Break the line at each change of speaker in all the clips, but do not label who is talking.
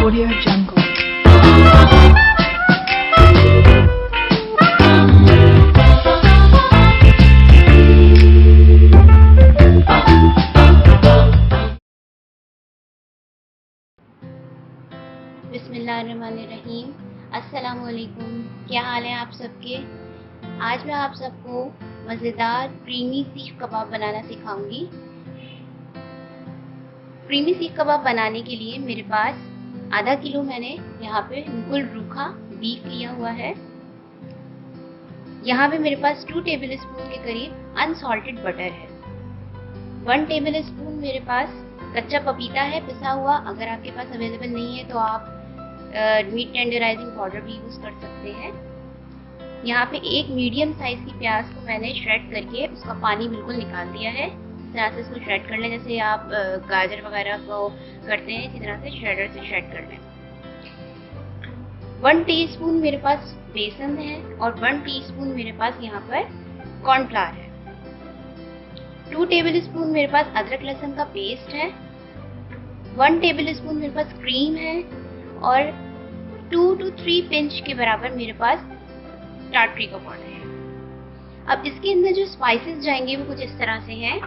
Audio Jungle.
बिस्मिल्लाहिर्रहमानिर्रहीम। अस्सलाम वालेकुम। क्या हाल है आप सबके? आज मैं आप सबको मज़ेदार क्रीमी सीख कबाब बनाना सिखाऊंगी। क्रीमी सीख कबाब बनाने के लिए मेरे पास आधा किलो मैंने यहाँ पे बिल्कुल रूखा बीफ लिया हुआ है। यहाँ पे मेरे पास 2 टेबल स्पून के करीब अनसॉल्टेड बटर है। 1 टेबल स्पून मेरे पास कच्चा पपीता है पिसा हुआ। अगर आपके पास अवेलेबल नहीं है तो आप मीट टेंडराइजिंग पाउडर भी यूज़ कर सकते हैं। यहाँ पे एक मीडियम साइज की प्याज को मैंने श्रेड करके उसका पानी बिल्कुल निकाल दिया है। इस तरह से इसको श्रेड कर लें, जैसे आप गाजर वगैरह को करते हैं, इसी तरह से श्रेडर से श्रेड कर लें। 1 टीस्पून मेरे पास बेसन है और 1 टीस्पून मेरे पास यहाँ पर कॉर्नफ्लावर है। 2 टेबल स्पून मेरे पास अदरक लहसुन का पेस्ट है। 1 टेबल स्पून मेरे पास क्रीम है और 2 to 3 पिंच के बराबर मेरे पास टाटरी का पाउडर है। अब इसके अंदर जो स्पाइसेस जाएंगे वो कुछ इस तरह से हैं।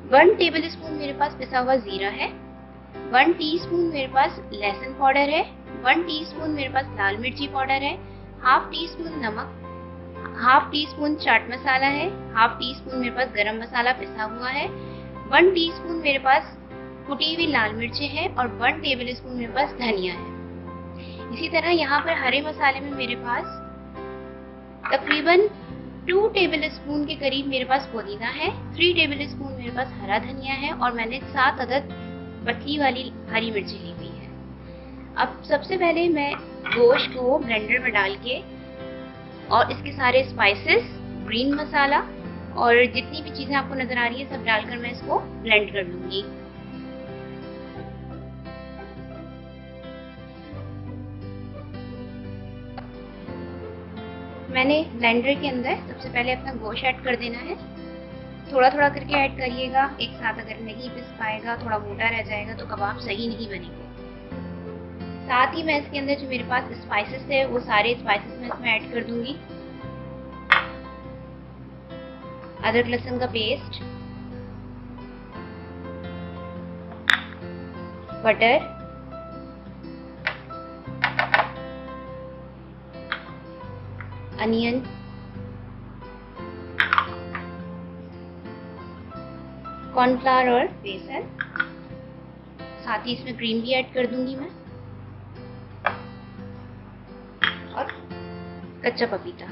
1 टेबल स्पून मेरे पास पिसा हुआ जीरा है। 1 टीस्पून मेरे पास लहसुन पाउडर है। 1 टीस्पून मेरे पास लाल मिर्ची पाउडर है। हाफ टीस्पून नमक, हाफ टीस्पून चाट मसाला है। हाफ टीस्पून मेरे पास गरम मसाला पिसा हुआ है। 1 टीस्पून मेरे पास कुटी हुई लाल मिर्चें हैं और 1 टेबल स्पून मेरे पास धनिया है। इसी तरह यहाँ पर हरे मसाले में मेरे पास तकरीबन 2 टेबल स्पून के करीब मेरे पास पुदीना है। 3 टेबल स्पून मेरे पास हरा धनिया है और मैंने 7 अदद पतली वाली हरी मिर्ची ली हुई है। अब सबसे पहले मैं गोश्त को ब्लेंडर में डाल के और इसके सारे स्पाइसेस, ग्रीन मसाला और जितनी भी चीजें आपको नजर आ रही है सब डालकर मैं इसको ब्लेंड कर लूंगी। मैंने ब्लेंडर के अंदर सबसे पहले अपना गोश्त ऐड कर देना है। थोड़ा थोड़ा करके ऐड करिएगा, एक साथ अगर नहीं पिस पाएगा, थोड़ा मोटा रह जाएगा तो कबाब सही नहीं बनेंगे। साथ ही मैं इसके अंदर जो मेरे पास स्पाइसेस है वो सारे स्पाइसेस मैं इसमें ऐड कर दूंगी। अदरक लहसुन का पेस्ट, बटर, अनियन, कॉर्नफ्लावर और बेसन, साथ ही इसमें क्रीम भी ऐड कर दूंगी मैं और कच्चा पपीता।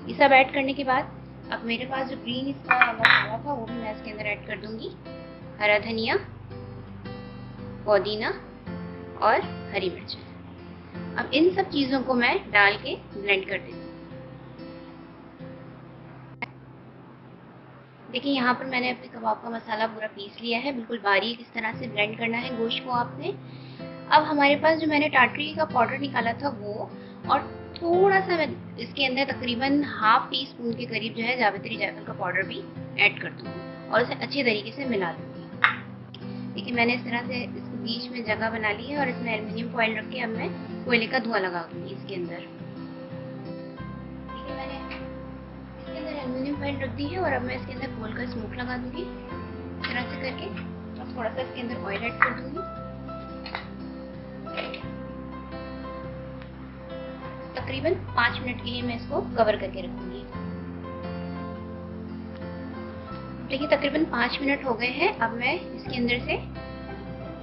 ये सब ऐड करने के बाद अब मेरे पास जो ग्रीन इसका मसाला था वो भी मैं इसके अंदर ऐड कर दूंगी। हरा धनिया, पुदीना और हरी मिर्च। अब इन सब चीज़ों को मैं डाल के ब्लेंड कर देती हूँ। देखिए यहाँ पर मैंने अपने कबाब का मसाला पूरा पीस लिया है, बिल्कुल बारीक इस तरह से ब्लेंड करना है गोश्त को आपने। अब हमारे पास जो मैंने टाटरी का पाउडर निकाला था वो और थोड़ा सा मैं इसके अंदर तकरीबन हाफ टीस्पून के करीब जो है जावित्री जायफल का पाउडर भी ऐड कर दूँगी और इसे अच्छी तरीके से मिला लूँगी। देखिए मैंने इस तरह से इसको बीच में जगह बना ली है और इसमें एल्यूमिनियम फॉइल रख के अब मैं कोयले का धुआं लगा दूँगी इसके अंदर। देखिए मैंने इसके अंदर एल्यूमिनियम फॉइल रख दी है और अब मैं इसके अंदर कोल का स्मोक लगा दूँगी इस तरह से करके और थोड़ा सा इसके अंदर ऑयल ऐड कर दूँगी। तकरीबन 5 मिनट के लिए मैं इसको कवर करके रखूंगी। देखिए तकरीबन 5 मिनट हो गए हैं। अब मैं इसके अंदर से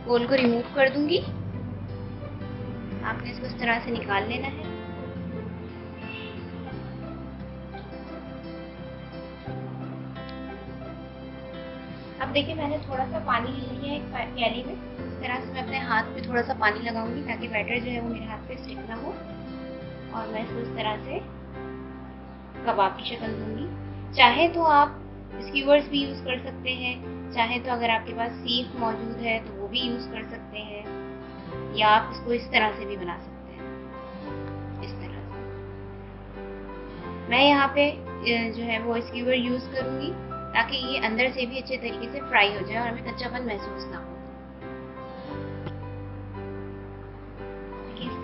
कोल को रिमूव कर दूंगी। आपने इसको इस तरह से निकाल लेना है। अब देखिए मैंने थोड़ा सा पानी ले लिया है एक प्याली में। इस तरह से मैं अपने हाथ पे थोड़ा सा पानी लगाऊंगी ताकि बैटर जो है वो मेरे हाथ पे स्टिक ना हो और मैं इसको इस तरह से कबाब की शक्ल दूंगी। चाहे तो आप स्क्यूअर्स भी यूज़ कर सकते हैं, चाहे तो अगर आपके पास सीख मौजूद है तो वो भी यूज़ कर सकते हैं, या आप इसको इस तरह से भी बना सकते हैं, इस तरह से। मैं यहाँ पे जो है वो स्क्यूअर यूज़ करूँगी ताकि ये अंदर से भी अच्छे तरीके से फ्राई हो जाए और हमें कच्चापन महसूस ना हो।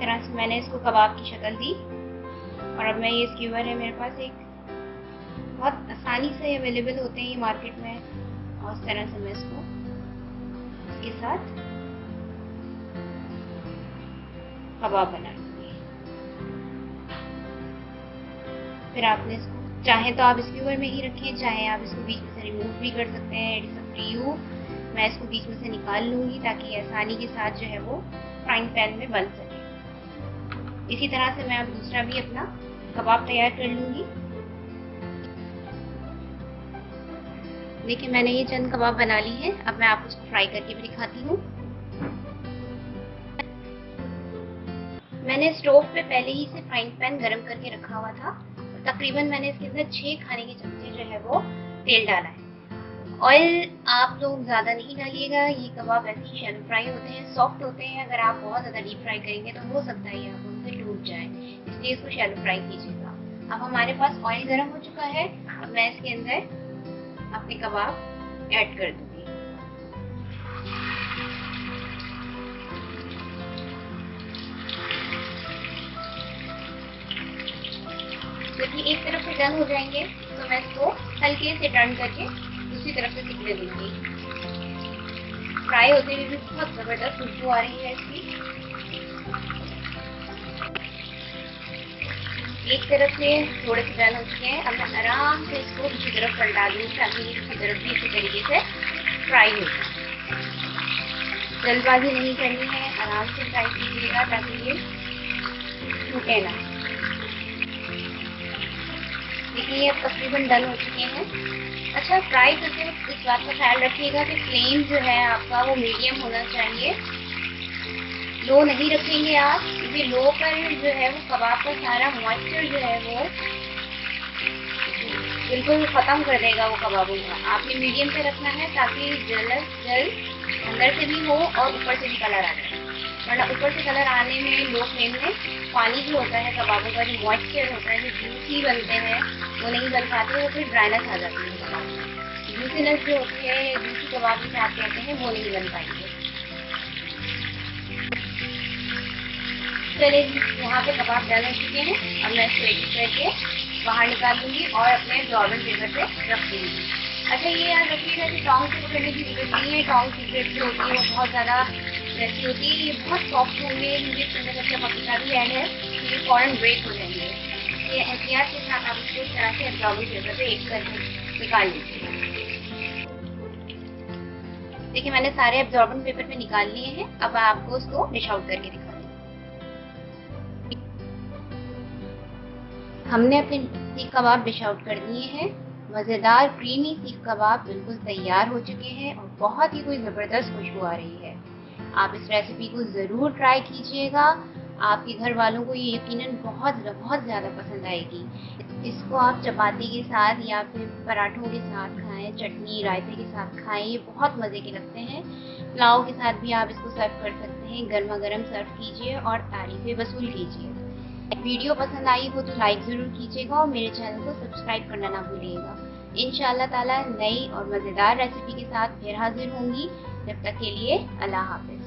तरह से मैंने इसको कबाब की शक्ल दी और अब मैं ये स्क्यूअर है मेरे पास एक, बहुत आसानी से अवेलेबल होते हैं ये मार्केट में, और इस तरह से मैं इसको इसके साथ कबाब बना लूँगी। फिर आपने इसको चाहे तो आप स्क्यूअर में ही रखें, चाहे आप इसको बीच में से रिमूव भी कर सकते हैं, इट्स अप टू यू। मैं इसको बीच में से निकाल लूँगी ताकि आसानी के साथ जो है वो फ्राइंग पैन में बन सके। इसी तरह से मैं अब दूसरा भी अपना कबाब तैयार कर लूँगी। देखिए मैंने ये चंद कबाब बना ली है, अब मैं आपको इसको फ्राई करके भी दिखाती हूँ। मैंने स्टोव पे पहले ही से फ्राइंग पैन गरम करके रखा हुआ था और तकरीबन मैंने इसके अंदर 6 खाने के चमचे जो है वो तेल डाला है। ऑयल आप लोग ज़्यादा नहीं डालिएगा, ये कबाब ऐसे ही शैलो फ्राई होते हैं, सॉफ्ट होते हैं। अगर आप बहुत ज़्यादा डीप फ्राई करेंगे तो हो सकता है ये आप उनसे टूट जाए, इसलिए इसको शैलो फ्राई कीजिएगा। अब हमारे पास ऑयल गर्म हो चुका है, अब मैं इसके अंदर अपने कबाब ऐड कर दूंगी। जब ये एक तरफ से डन हो जाएंगे तो मैं इसको हल्के से टर्न करके दूसरी तरफ से सिकने दूंगी। फ्राई होते हुए भी बहुत जबरदस्त खुशबू आ रही है इसकी। एक तरफ से थोड़े से डन हो चुके हैं, अब मैं आराम से इसको दूसरी तरफ पलटा दूंगी ताकि ये दूसरी तरफ भी इसी तरीके से फ्राई हो जाए। जल्दबाजी नहीं करनी है, आराम से फ्राई कीजिएगा ताकि ये टूटे ना। देखिए ये अब तकरीबन डन हो चुके हैं। अच्छा, फ्राई करते वक्त इस बात का ख्याल रखिएगा कि फ्लेम जो है आपका वो मीडियम होना चाहिए, लो नहीं रखेंगे आप, क्योंकि लो पर जो है वो कबाब का सारा मॉइस्चर जो है वो बिल्कुल ख़त्म कर देगा वो कबाबों का। आपने मीडियम पे रखना है ताकि जल्द अंदर से भी हो और ऊपर से भी कलर आ जाए, वरना ऊपर से कलर आने में लो फ्लेम में पानी जो होता है कबाबों का, जो मॉइस्चर होता है, जो जूसी बनते हैं वो नहीं बन पाते, वो फिर ड्राइनेस आ जाती है कबाब में। जूसीनेस जो होती है, जूसी कबाब जिसे आप कहते हैं, वो नहीं बन पाएंगे। चलिए यहाँ पे कबाब डल हो चुके हैं, अब मैं इसको एक करके बाहर निकाल लूँगी और अपने अब्जॉर्बेंट पेपर पे रख दूँगी। अच्छा, ये याद रखिएगा कि टोंग से पकड़ने की जरूरत नहीं है। टोंग की ग्रिप जो होती है वो बहुत ज़्यादा जैसी होती है, ये बहुत सॉफ्ट होंगे, मुझे इसके अंदर अच्छा पपीता भी ऐड है, ये फौरन ब्रेक हो जाएंगे। ये एहतियात के साथ आप इसको इस तरह से अब्जॉर्बेंट पेपर पे एक करके निकाल लीजिए। देखिए मैंने सारे अब्जॉर्बेंट पेपर पे निकाल लिए हैं, अब आपको उसको डिश आउट करके दिखा दूँ। हमने अपने सीख कबाब डिश आउट कर दिए हैं। मज़ेदार क्रीमी सीख कबाब बिल्कुल तैयार हो चुके हैं और बहुत ही कोई ज़बरदस्त खुशबू आ रही है। आप इस रेसिपी को ज़रूर ट्राई कीजिएगा, आपके घर वालों को ये यकीनन बहुत ज़्यादा पसंद आएगी। इसको आप चपाती के साथ या फिर पराठों के साथ खाएं, चटनी रायते के साथ खाएं, ये बहुत मज़े के लगते हैं। पुलाव के साथ भी आप इसको सर्व कर सकते हैं, गर्मा गर्म सर्व कीजिए और तारीफ़ें वसूल कीजिए। वीडियो पसंद आई हो तो लाइक ज़रूर कीजिएगा और मेरे चैनल को सब्सक्राइब करना ना भूलिएगा। इंशाअल्लाह ताला नई और मज़ेदार रेसिपी के साथ फिर हाजिर होंगी। जब तक के लिए अल्लाह हाफ़िज़।